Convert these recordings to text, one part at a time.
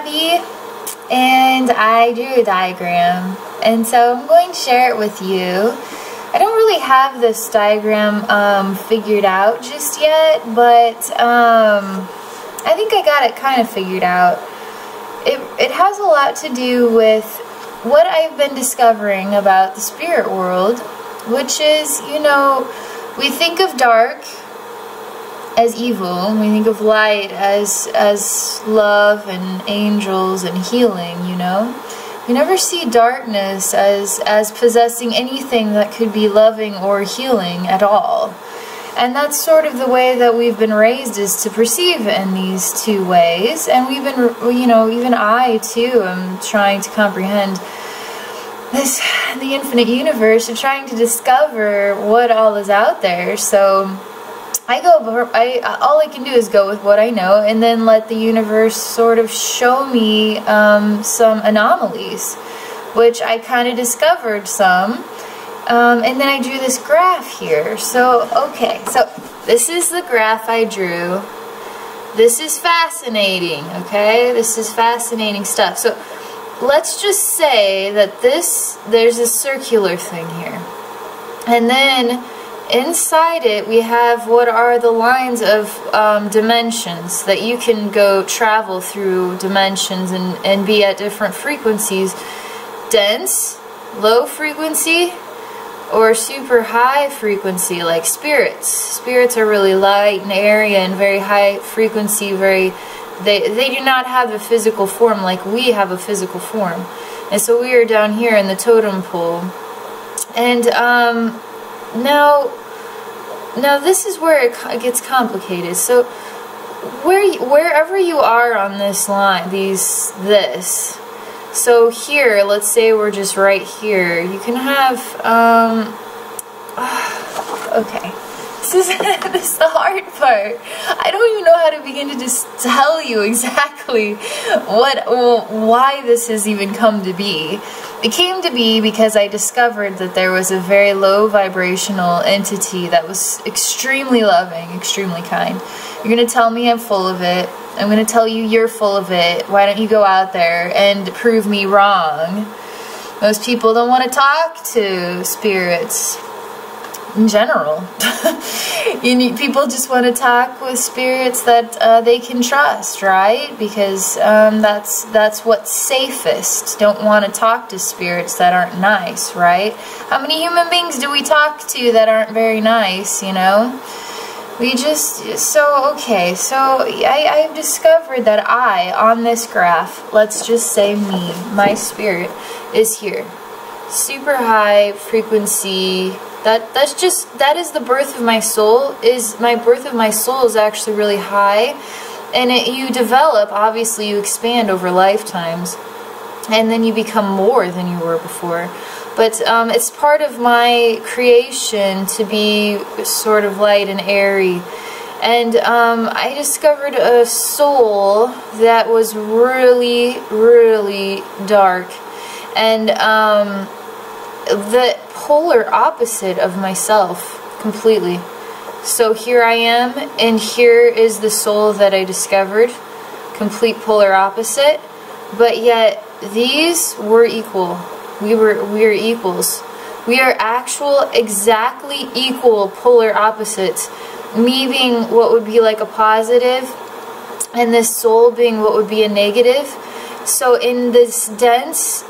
Abby, and I drew a diagram, and so I'm going to share it with you. I don't really have this diagram figured out just yet, but I think I got it kind of figured out. It has a lot to do with what I've been discovering about the spirit world, which is, you know, we think of dark as evil, we think of light as love and angels and healing, you know. We never see darkness as possessing anything that could be loving or healing at all. And that's sort of the way that we've been raised, is to perceive in these two ways. And we've been, you know, even I too am trying to comprehend the infinite universe, and trying to discover what all is out there. So all I can do is go with what I know, and then let the universe sort of show me some anomalies, which I kind of discovered some, and then I drew this graph here. So okay, so this is the graph I drew. This is fascinating, okay? This is fascinating stuff. So let's just say that there's a circular thing here, and then inside it we have what are the lines of dimensions that you can go travel through dimensions and be at different frequencies: dense, low frequency, or super high frequency, like spirits. Spirits are really light and airy and very high frequency, they do not have a physical form like we have a physical form. And so we are down here in the totem pole. And now this is where it gets complicated. So wherever you are on this line, so here, let's say we're just right here, you can have okay, this is the hard part. I don't even know how to begin to just tell you exactly why this has even come to be. It came to be because I discovered that there was a very low vibrational entity that was extremely loving, extremely kind. You're going to tell me I'm full of it. I'm going to tell you you're full of it. Why don't you go out there and prove me wrong? Most people don't want to talk to spirits in general. People just want to talk with spirits that they can trust, right? Because that's what's safest. Don't want to talk to spirits that aren't nice, right? How many human beings do we talk to that aren't very nice, you know? Okay, so I've discovered that on this graph, let's just say me, my spirit, is here. Super high frequency. That is the birth of my soul. My birth of my soul is actually really high, and you develop, obviously you expand over lifetimes, and then you become more than you were before. But it's part of my creation to be sort of light and airy. And I discovered a soul that was really, really dark, and the polar opposite of myself completely. So here I am, and here is the soul that I discovered, complete polar opposite, but yet these were equal. We are equals. We are actual, exactly equal polar opposites. Me being what would be like a positive, and this soul being what would be a negative. So in this dense,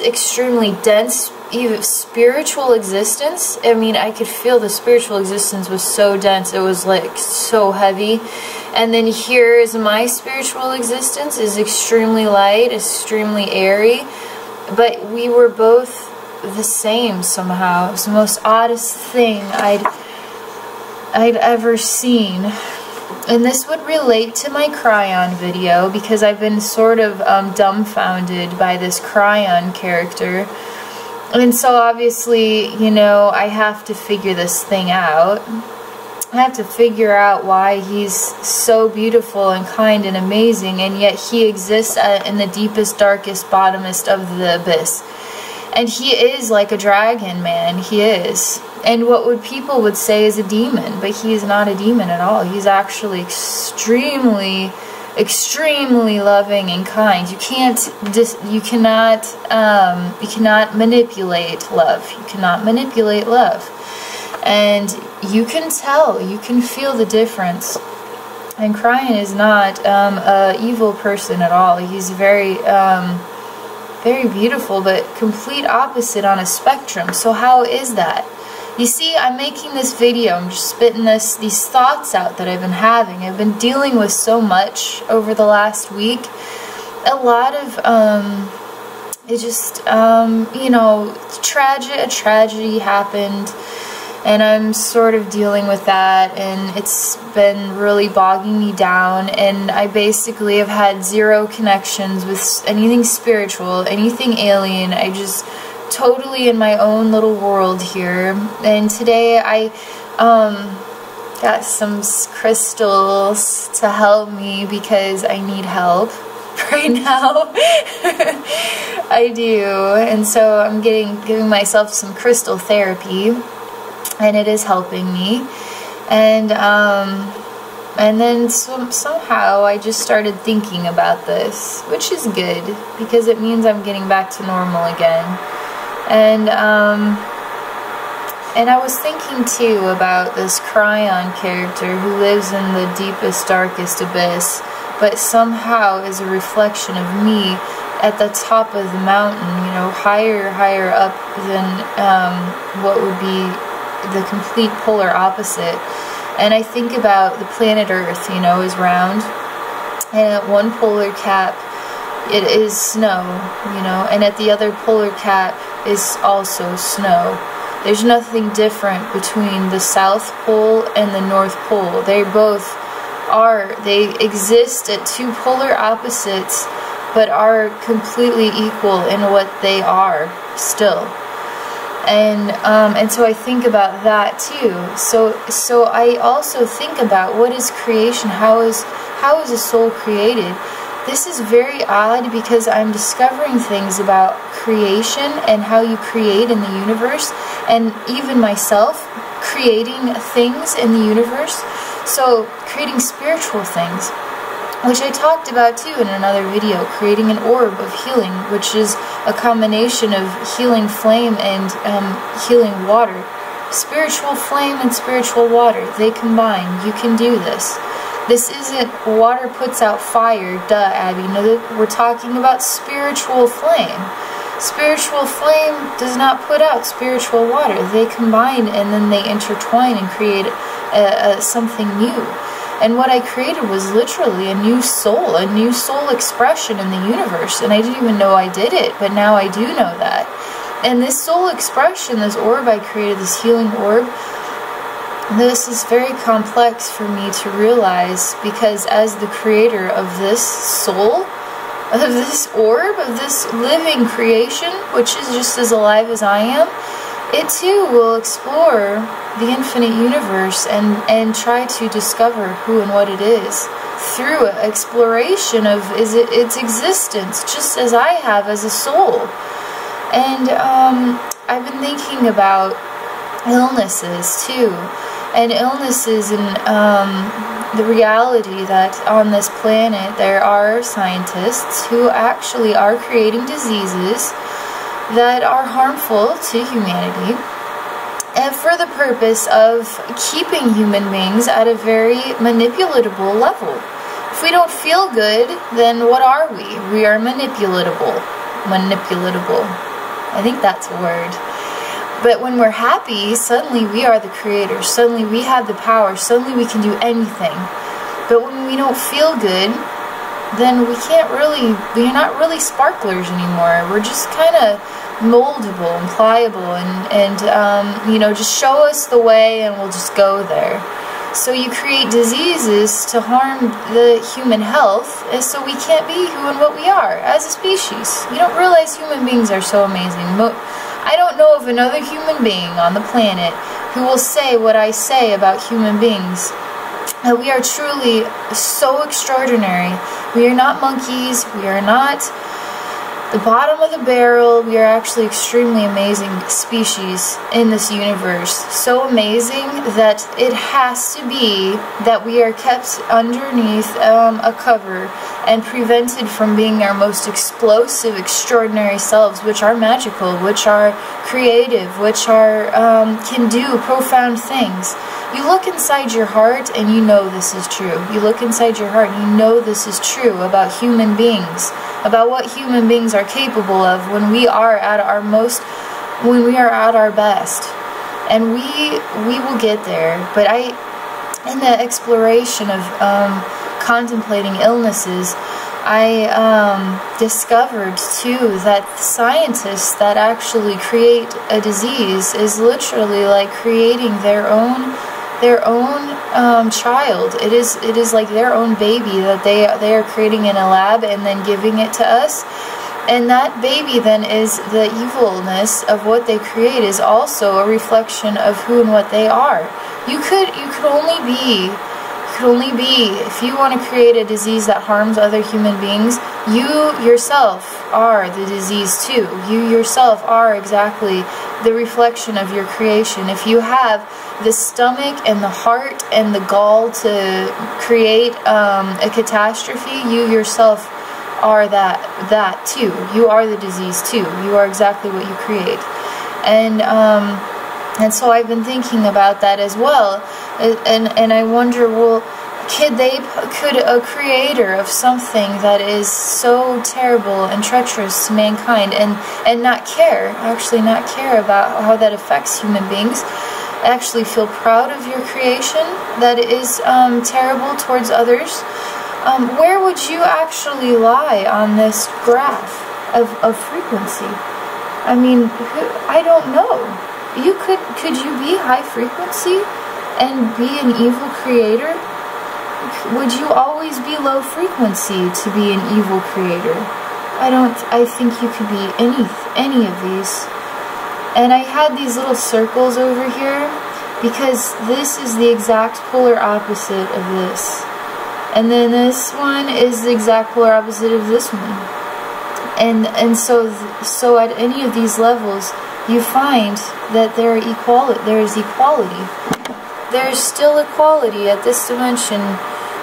extremely dense, even spiritual existence, I mean, I could feel the spiritual existence was so dense, it was like so heavy. And then here is my spiritual existence, is extremely light, extremely airy. But we were both the same somehow. It was the most oddest thing I'd ever seen. And this would relate to my Cryon video, because I've been sort of dumbfounded by this Cryon character. And so obviously, you know, I have to figure this thing out. I have to figure out why he's so beautiful and kind and amazing, and yet he exists in the deepest, darkest, bottomest of the abyss. And he is like a dragon, man. He is. And what people would say is a demon, but he is not a demon at all. He's actually extremely extremely loving and kind. You cannot manipulate love. You cannot manipulate love. And you can tell, you can feel the difference. And Kryon is not a evil person at all. He's very, very beautiful, but complete opposite on a spectrum. So how is that? You see, I'm making this video, I'm just spitting these thoughts out that I've been having. I've been dealing with so much over the last week. A lot of, it just, you know, a tragedy happened. And I'm sort of dealing with that, and it's been really bogging me down, and I basically have had zero connections with anything spiritual, anything alien. I just totally in my own little world here. And today I got some crystals to help me because I need help right now. I do. And so I'm giving myself some crystal therapy. And it is helping me, and then somehow I just started thinking about this, which is good because it means I'm getting back to normal again. And I was thinking too about this Kryon character who lives in the deepest, darkest abyss, but somehow is a reflection of me at the top of the mountain, you know, higher up than what would be the complete polar opposite. And I think about the planet Earth, you know, is round, and at one polar cap it is snow, you know, and at the other polar cap is also snow. There's nothing different between the South Pole and the North Pole. They exist at two polar opposites, but are completely equal in what they are still. And so I think about that too. So I also think about what is creation. How is a soul created? This is very odd because I'm discovering things about creation and how you create in the universe, and even myself creating things in the universe. So creating spiritual things, which I talked about too in another video, creating an orb of healing, which is a combination of healing flame and healing water. Spiritual flame and spiritual water, they combine. You can do this. This isn't water puts out fire, duh, Abby. No, we're talking about spiritual flame. Spiritual flame does not put out spiritual water. They combine and then they intertwine and create something new. And what I created was literally a new soul expression in the universe. And I didn't even know I did it, but now I do know that. And this soul expression, this orb I created, this healing orb, this is very complex for me to realize, because as the creator of this soul, of this orb, of this living creation, which is just as alive as I am, it too will explore the infinite universe and try to discover who and what it is through exploration of its existence, just as I have as a soul. And I've been thinking about illnesses too, and illnesses, and the reality that on this planet there are scientists who actually are creating diseases that are harmful to humanity, and for the purpose of keeping human beings at a very manipulatable level. If we don't feel good, then what are we? We are manipulatable. Manipulatable. I think that's a word. But when we're happy, suddenly we are the creator. Suddenly we have the power. Suddenly we can do anything. But when we don't feel good, then we're not really sparklers anymore. We're just kind of moldable and pliable, and you know, just show us the way and we'll just go there. So you create diseases to harm the human health, and so we can't be who and what we are as a species. You don't realize human beings are so amazing. I don't know of another human being on the planet who will say what I say about human beings. We are truly so extraordinary. We are not monkeys. We are not the bottom of the barrel. We are actually extremely amazing species in this universe. So amazing that it has to be that we are kept underneath a cover and prevented from being our most explosive, extraordinary selves, which are magical, which are creative, which are can do profound things. You look inside your heart and you know this is true. You look inside your heart and you know this is true about human beings, about what human beings are capable of when we are at our most, when we are at our best. And we will get there. But in the exploration of contemplating illnesses, I discovered too that scientists that actually create a disease is literally like creating their own child. It is like their own baby that they are creating in a lab and then giving it to us. And that baby then is the evilness of what they create is also a reflection of who and what they are. You could only be, if you want to create a disease that harms other human beings, you yourself are the disease too. You yourself are exactly the reflection of your creation. If you have the stomach and the heart and the gall to create a catastrophe, you yourself are that too. You are the disease too. You are exactly what you create. And so I've been thinking about that as well, and I wonder, well, could a creator of something that is so terrible and treacherous to mankind and not care about how that affects human beings, actually feel proud of your creation that is terrible towards others? Where would you actually lie on this graph of frequency? I mean, I don't know. Could you be high frequency and be an evil creator? Would you always be low frequency to be an evil creator? I think you could be any of these. And I had these little circles over here because this is the exact polar opposite of this. And then this one is the exact polar opposite of this one. And so at any of these levels, you find that there is equality. There is still equality at this dimension.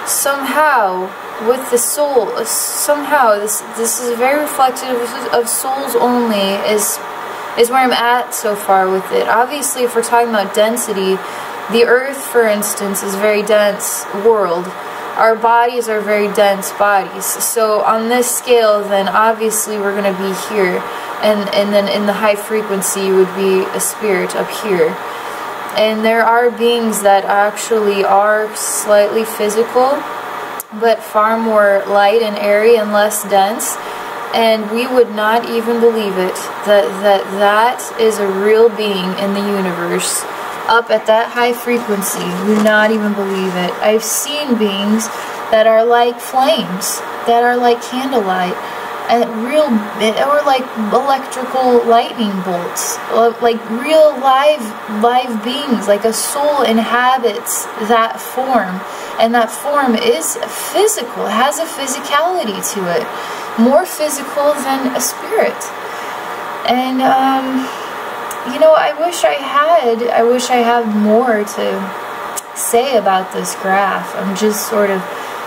Somehow, with the soul, somehow, this is very reflective of souls only, is where I'm at so far with it. Obviously, if we're talking about density, the Earth, for instance, is a very dense world. Our bodies are very dense bodies. So on this scale, then obviously we're going to be here. And then in the high frequency, you would be a spirit up here. And there are beings that actually are slightly physical, but far more light and airy and less dense. And we would not even believe it, that is a real being in the universe. Up at that high frequency, we would not even believe it. I've seen beings that are like flames, that are like candlelight, and or like electrical lightning bolts, like real live beings, like a soul inhabits that form, and that form is physical, has a physicality to it, more physical than a spirit. And you know, I wish I had more to say about this graph. I'm just sort of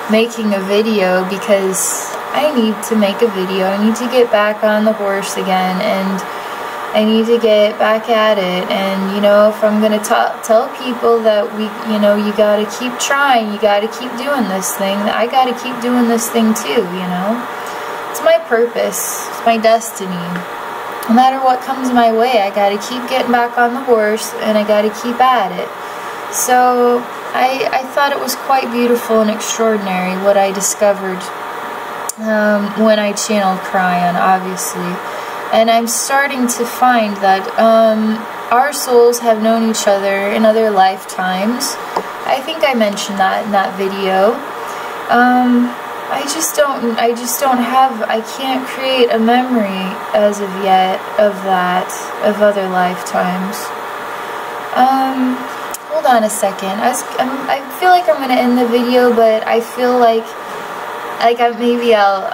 making a video because I need to make a video. I need to get back on the horse again, and I need to get back at it. And you know, if I'm gonna tell people that you gotta keep trying, you gotta keep doing this thing, I gotta keep doing this thing too. You know, it's my purpose, it's my destiny. No matter what comes my way, I gotta keep getting back on the horse, and I gotta keep at it. So I thought it was quite beautiful and extraordinary what I discovered when I channeled Kryon, obviously. And I'm starting to find that our souls have known each other in other lifetimes. I think I mentioned that in that video. I can't create a memory as of yet of other lifetimes. Hold on a second. I feel like I'm gonna end the video, but I feel like maybe I'll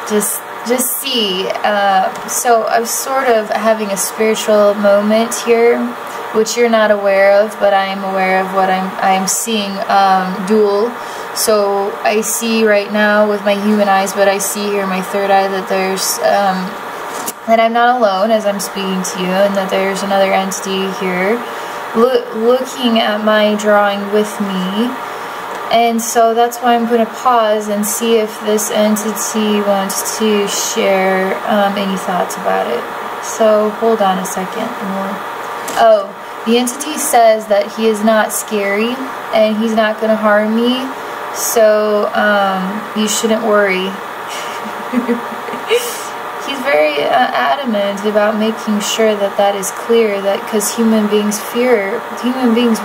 just just see. So I'm sort of having a spiritual moment here, which you're not aware of, but I am aware of what I'm seeing dual. So I see right now with my human eyes, but I see here in my third eye that there's that I'm not alone as I'm speaking to you, and that there's another entity here looking at my drawing with me. And so that's why I'm going to pause and see if this entity wants to share any thoughts about it. So hold on a second. Oh, the entity says that he is not scary and he's not going to harm me. So you shouldn't worry. He's very adamant about making sure that that is clear, that because human beings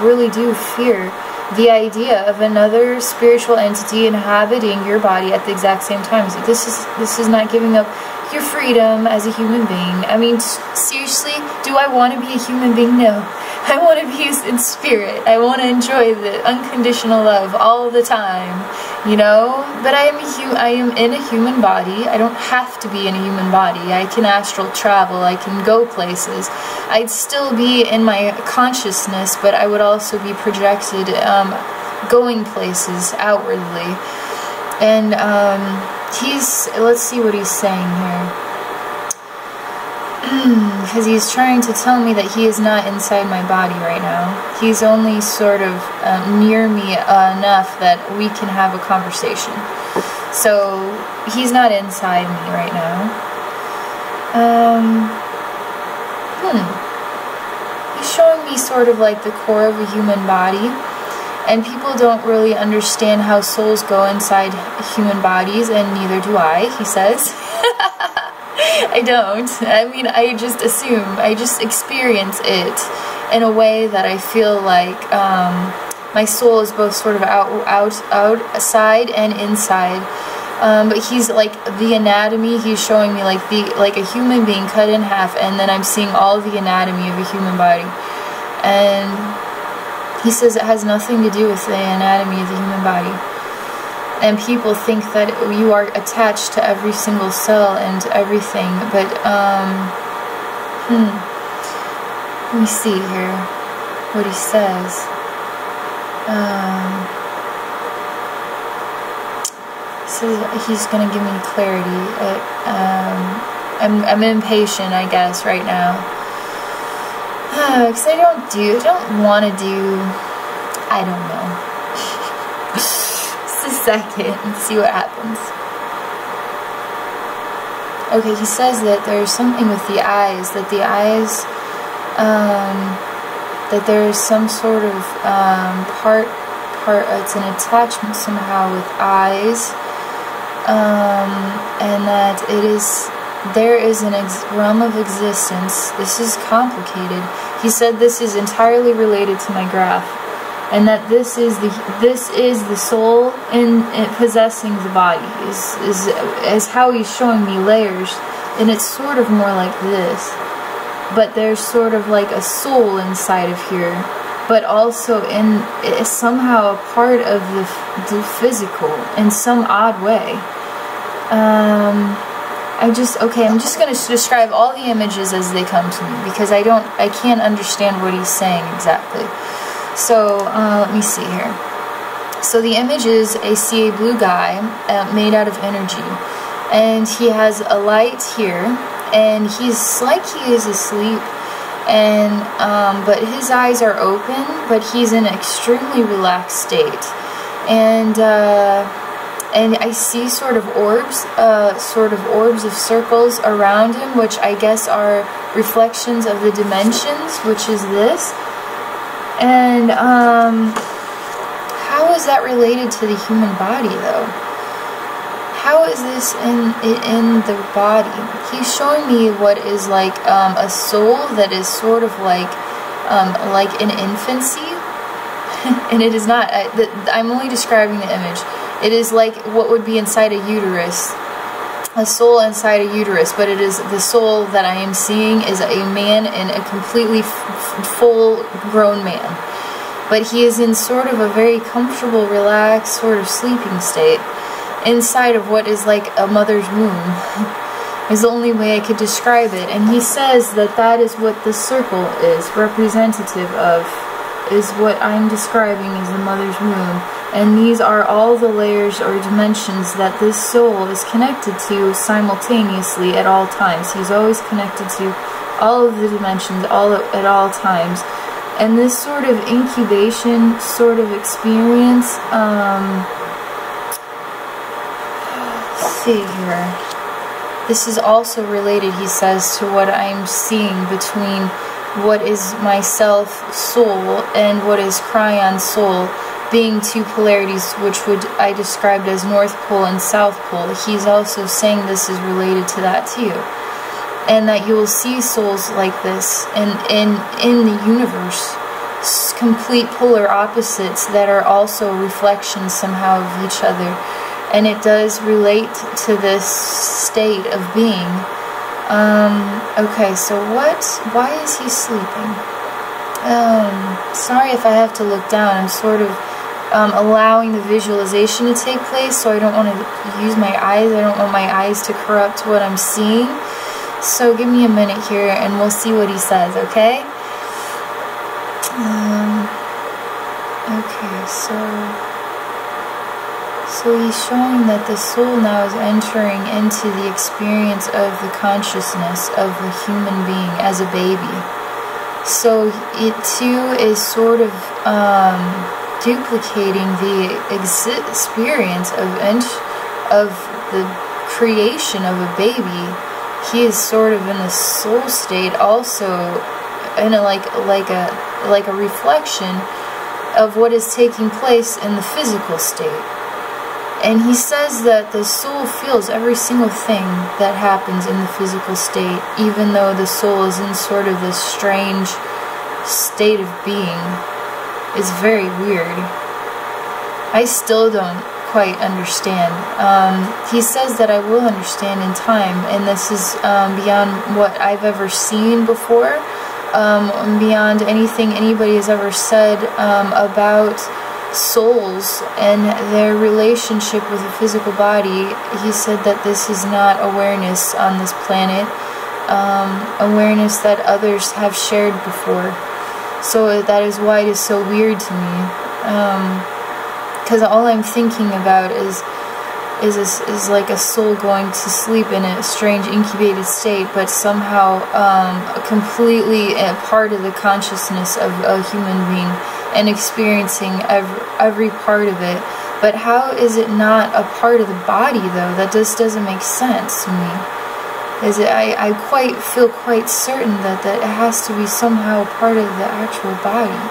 really do fear the idea of another spiritual entity inhabiting your body at the exact same time. So this is not giving up your freedom as a human being. I mean, seriously, do I want to be a human being? No. I want to be in spirit. I want to enjoy the unconditional love all the time, you know? But I am in a human body. I don't have to be in a human body. I can astral travel. I can go places. I'd still be in my consciousness, but I would also be projected going places outwardly. And let's see what he's saying here. Because he's trying to tell me that he is not inside my body right now. He's only sort of near me enough that we can have a conversation. So he's not inside me right now. He's showing me sort of like the core of a human body. And people don't really understand how souls go inside human bodies, and neither do I, he says. I don't. I mean, I just assume. I just experience it in a way that I feel like my soul is both sort of outside and inside. But he's like the anatomy. He's showing me like a human being cut in half, and then I'm seeing all the anatomy of a human body. And he says it has nothing to do with the anatomy of the human body. And people think that you are attached to every single cell and everything, but, let me see here what he says. So he's going to give me clarity. I'm impatient, I guess, right now. Because I don't want to do, I don't know. Second and see what happens. Okay, he says that there's something with the eyes, that there's some sort of part it's an attachment somehow with eyes, and that there is an realm of existence. This is complicated. He said this is entirely related to my graph. And that this is the soul in possessing the body is how he's showing me layers, and it's sort of more like this, but there's sort of like a soul inside of here, but also it's somehow a part of the physical in some odd way. I'm just going to describe all the images as they come to me, because I can't understand what he's saying exactly. So, let me see here. So the image is, I see a blue guy made out of energy. And he has a light here. And he's like he is asleep. And, but his eyes are open, but he's in an extremely relaxed state. And I see sort of orbs of circles around him, which I guess are reflections of the dimensions, which is this. And how is that related to the human body, though? How is this in the body? He's showing me what is like a soul that is sort of like in infancy, and it is not. I'm only describing the image. It is like what would be inside a uterus. A soul inside a uterus, but it is the soul that I am seeing is a man in a completely full-grown man. But he is in sort of a very comfortable, relaxed, sort of sleeping state inside of what is like a mother's womb. is the only way I could describe it. And he says that that is what the circle is representative of, is what I'm describing as the mother's womb. And these are all the layers or dimensions that this soul is connected to simultaneously at all times. He's always connected to all of the dimensions at all times. And this sort of incubation sort of experience, let's see here. This is also related, he says, to what I'm seeing between what is myself soul and what is Cryon soul, being two polarities which I described as North Pole and South Pole. He's also saying this is related to that too. And that you will see souls like this in the universe. Complete polar opposites that are also reflections somehow of each other. And it does relate to this state of being. Okay, so why is he sleeping? Sorry if I have to look down. I'm sort of allowing the visualization to take place, so I don't want to use my eyes. I don't want my eyes to corrupt what I'm seeing. So give me a minute here and we'll see what he says, okay? Okay, so he's showing that the soul now is entering into the experience of the consciousness of a human being as a baby. So it too is sort of duplicating the experience of the creation of a baby. He is sort of in the soul state, also in a like a reflection of what is taking place in the physical state. And he says that the soul feels every single thing that happens in the physical state, even though the soul is in sort of this strange state of being. It's very weird. I still don't quite understand. He says that I will understand in time, and this is beyond what I've ever seen before, beyond anything anybody has ever said about souls and their relationship with the physical body. He said that this is not awareness on this planet, awareness that others have shared before. So that is why it is so weird to me, because all I'm thinking about is like a soul going to sleep in a strange incubated state, but somehow completely a part of the consciousness of a human being and experiencing every part of it. But how is it not a part of the body, though? That just doesn't make sense to me. I feel quite certain that it has to be somehow a part of the actual body.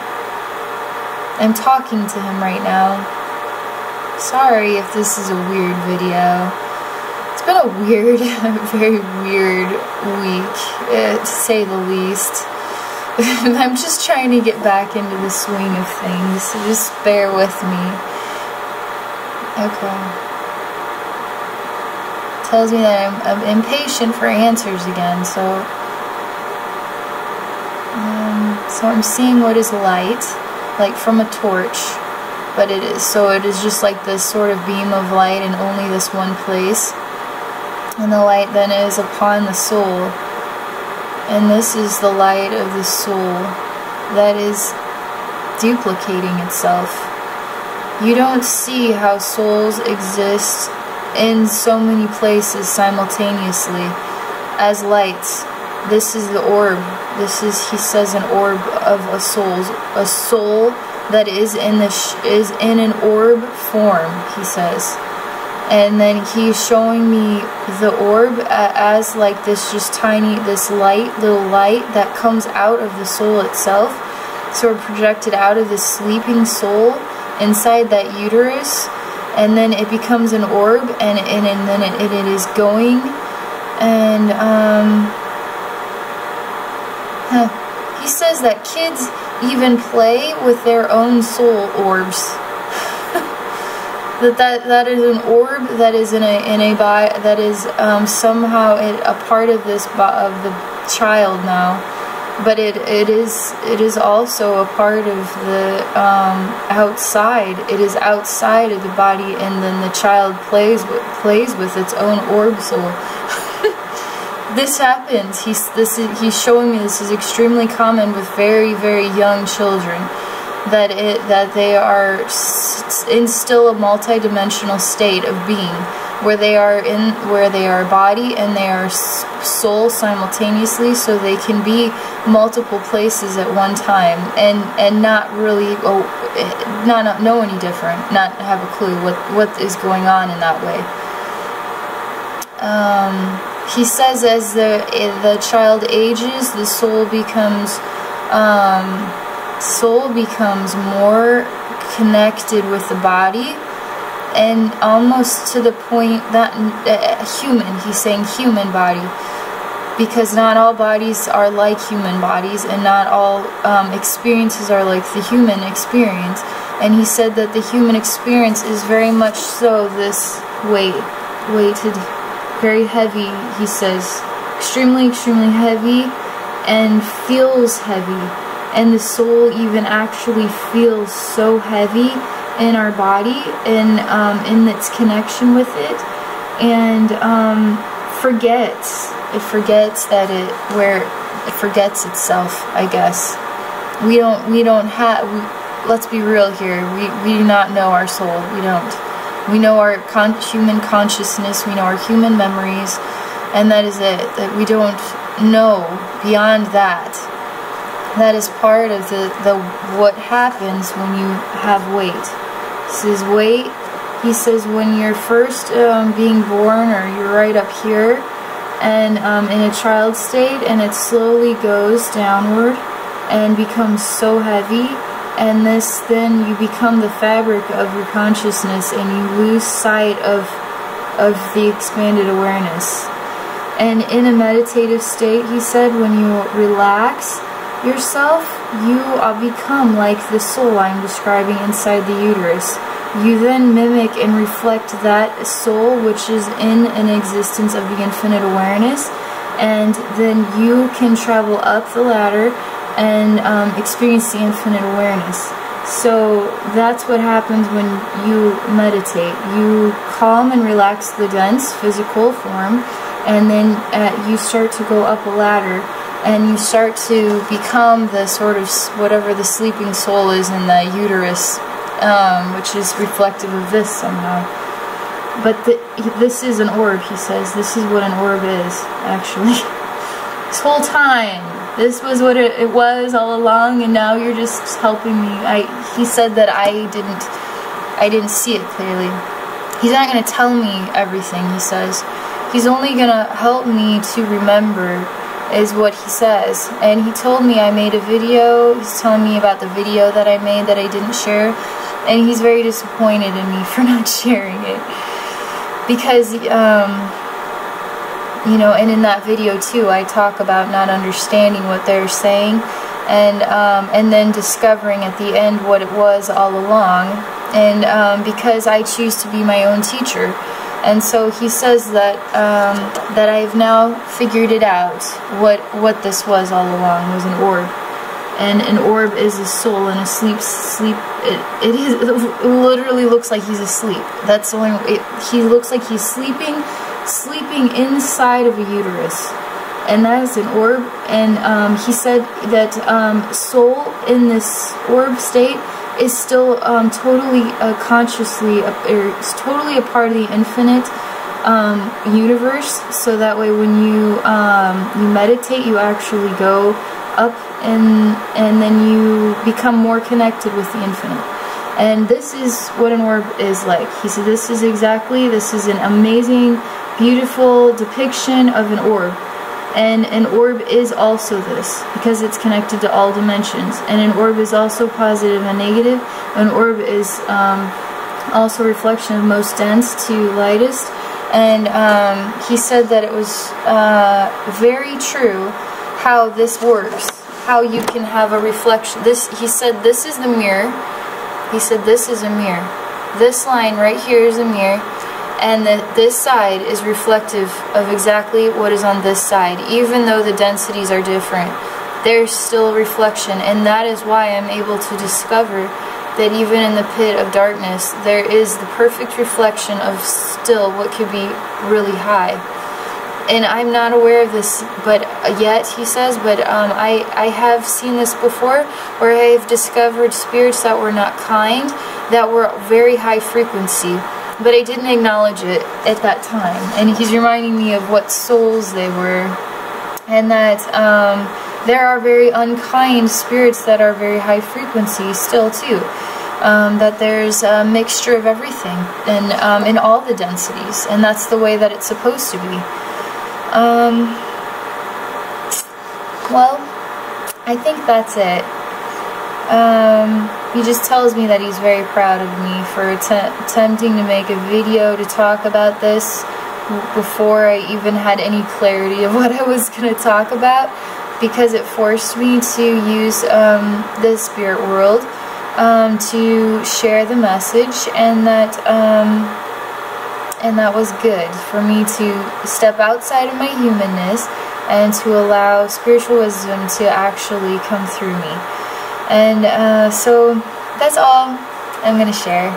I'm talking to him right now. Sorry if this is a weird video. It's been a weird, very weird week, to say the least. I'm just trying to get back into the swing of things, so just bear with me. Okay. Tells me that I'm impatient for answers again, so I'm seeing what is light, like from a torch. But it is just like this sort of beam of light in only this one place. And the light then is upon the soul. And this is the light of the soul that is duplicating itself. You don't see how souls exist in so many places simultaneously as lights. This is the orb. This is, he says, an orb of a soul that is in an orb form, he says. And then he's showing me the orb as like this just tiny, this little light that comes out of the soul itself, sort of projected out of the sleeping soul inside that uterus, and then it becomes an orb, and then it is going, and he says that kids even play with their own soul orbs. that is an orb that is in a body that is somehow a part of this of the child now, but it is also a part of the outside. It is outside of the body, and then the child plays with its own orb soul. this happens. He's showing me this is extremely common with very, very young children, that they are in still a multi-dimensional state of being, where they are body and they are soul simultaneously, so they can be multiple places at one time and not really not know any different, not have a clue what is going on in that way. He says as the child ages, the soul becomes more connected with the body, and almost to the point that he's saying human body, because not all bodies are like human bodies, and not all experiences are like the human experience. And he said that the human experience is very much so this weighted, very heavy, he says, extremely, extremely heavy, and feels heavy. And the soul even actually feels so heavy in our body and in its connection with it, and forgets itself, I guess. We don't have, let's be real here, we do not know our soul. We know our human consciousness, we know our human memories, and that is it. That we don't know beyond that. That is part of what happens when you have weight. This is weight. He says when you're first being born, or you're right up here, and in a child state, and it slowly goes downward and becomes so heavy, and then you become the fabric of your consciousness, and you lose sight of the expanded awareness. And in a meditative state, he said, when you relax yourself, you become like the soul I'm describing inside the uterus. You then mimic and reflect that soul which is in an existence of the infinite awareness, and then you can travel up the ladder and experience the infinite awareness. So that's what happens when you meditate. You calm and relax the dense physical form, and then you start to go up a ladder, and you start to become the sort of whatever the sleeping soul is in the uterus, which is reflective of this somehow. But this is an orb, he says. This is what an orb is, actually. This whole time, this was what it was all along, and now you're just helping me. He said that I didn't see it clearly. He's not going to tell me everything, he says. He's only going to help me to remember, is what he says. And he told me I made a video. He's telling me about the video that I made that I didn't share, and he's very disappointed in me for not sharing it, because you know, and in that video too, I talk about not understanding what they're saying, and then discovering at the end what it was all along, and because I choose to be my own teacher. And so he says that that I've now figured it out, what this was all along, was an orb. And an orb is a soul, and it literally looks like he's asleep. That's the only, he looks like he's sleeping inside of a uterus, and that is an orb. And he said that soul in this orb state is still totally consciously, it's totally a part of the infinite universe. So that way, when you meditate, you actually go up, and then you become more connected with the infinite. And this is what an orb is like. He said this is an amazing, beautiful depiction of an orb. And an orb is also this, because it's connected to all dimensions. And an orb is also positive and negative. An orb is also a reflection of most dense to lightest. And he said that it was very true how this works, how you can have a reflection. He said this is the mirror. He said this is a mirror. This line right here is a mirror, and this side is reflective of exactly what is on this side. Even though the densities are different, there's still a reflection, and that is why I'm able to discover that even in the pit of darkness, there is the perfect reflection of still what could be really high. and I'm not aware of this but yet, he says, but I have seen this before, where I've discovered spirits that were not kind, that were very high frequency, but I didn't acknowledge it at that time. And he's reminding me of what souls they were, and that there are very unkind spirits that are very high frequency still too. That there's a mixture of everything, and in all the densities, and that's the way that it's supposed to be. Well, I think that's it. He just tells me that he's very proud of me for attempting to make a video to talk about this before I even had any clarity of what I was going to talk about, because it forced me to use the spirit world to share the message, and that was good for me to step outside of my humanness and to allow spiritual wisdom to actually come through me. And so that's all I'm gonna share.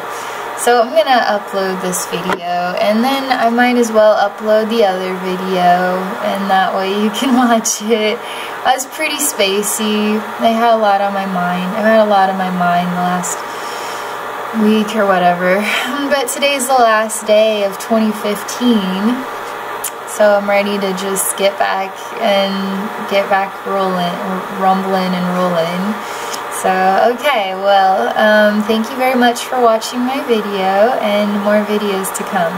So I'm gonna upload this video, and then I might as well upload the other video, and that way you can watch it. I was pretty spacey. I had a lot on my mind. I've had a lot on my mind the last week or whatever. But today's the last day of 2015, so I'm ready to just get back rolling, rumbling and rolling. So, okay, well, thank you very much for watching my video, and more videos to come.